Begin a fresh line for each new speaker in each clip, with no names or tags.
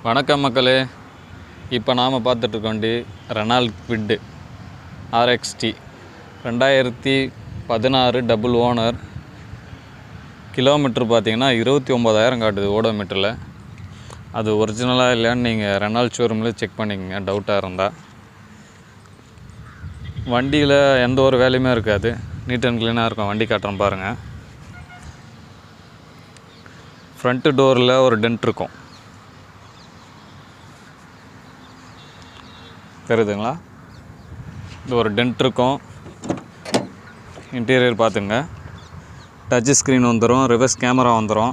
வணக்கம் மக்களே. இப்போ நாம் பார்த்துட்ருக்க வண்டி Reynold quit RXT 2016 double owner. Kilometre பார்த்திங்கன்னா 29,000 காட்டுது ஓடோமீட்டரில். அது ஒரிஜினலாக இல்லையான்னு நீங்கள் ரெனால்ட் ஷோரூமில் செக் பண்ணிக்கங்க டவுட்டாக இருந்தால். வண்டியில் எந்த ஒரு வேலையுமே இருக்காது, நீட் அண்ட் க்ளீனாக இருக்கும். வண்டி காட்டுறேன் பாருங்கள். ஃப்ரண்ட்டு டோரில் ஒரு டென்ட் இருக்கும், தெரியுதுங்களா? இது ஒரு டென்ட் இருக்கும். இன்டீரியர் பார்த்துங்க, டச் ஸ்க்ரீன் வந்துடும், ரிவர்ஸ் கேமரா வந்துடும்.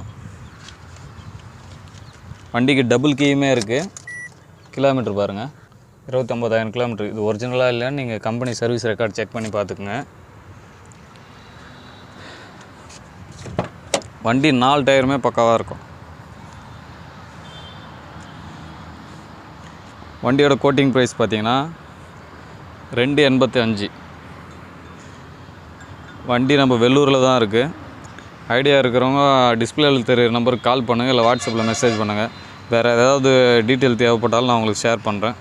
வண்டிக்கு டபுள் கீயுமே இருக்குது. கிலோமீட்டர் பாருங்கள், 29,000 கிலோமீட்டர். இது ஒரிஜினலாக இல்லைன்னு நீங்கள் கம்பெனி சர்வீஸ் ரெக்கார்ட் செக் பண்ணி பார்த்துக்குங்க. வண்டி 4 டயருமே பக்காவாக இருக்கும். வண்டியோட கோட்டிங் ப்ரைஸ் பார்த்திங்கன்னா 285. வண்டி நம்ம வெள்ளூரில் தான் இருக்குது. ஐடியா இருக்கிறவங்க டிஸ்பிளேவில் தெரிகிற நம்பருக்கு கால் பண்ணுங்கள், இல்லை வாட்ஸ்அப்பில் மெசேஜ் பண்ணுங்கள். வேறு ஏதாவது டீட்டெயில் தேவைப்பட்டாலும் நான் உங்களுக்கு ஷேர் பண்ணுறேன்.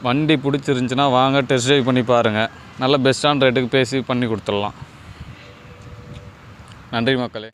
வண்டி பிடிச்சிருந்துச்சின்னா வாங்க, டெஸ்ட் ட்ரைவ் பண்ணி பாருங்கள். நல்ல பெஸ்ட்டான ரேட்டுக்கு பேசி பண்ணி கொடுத்துடலாம். நன்றி மக்களே.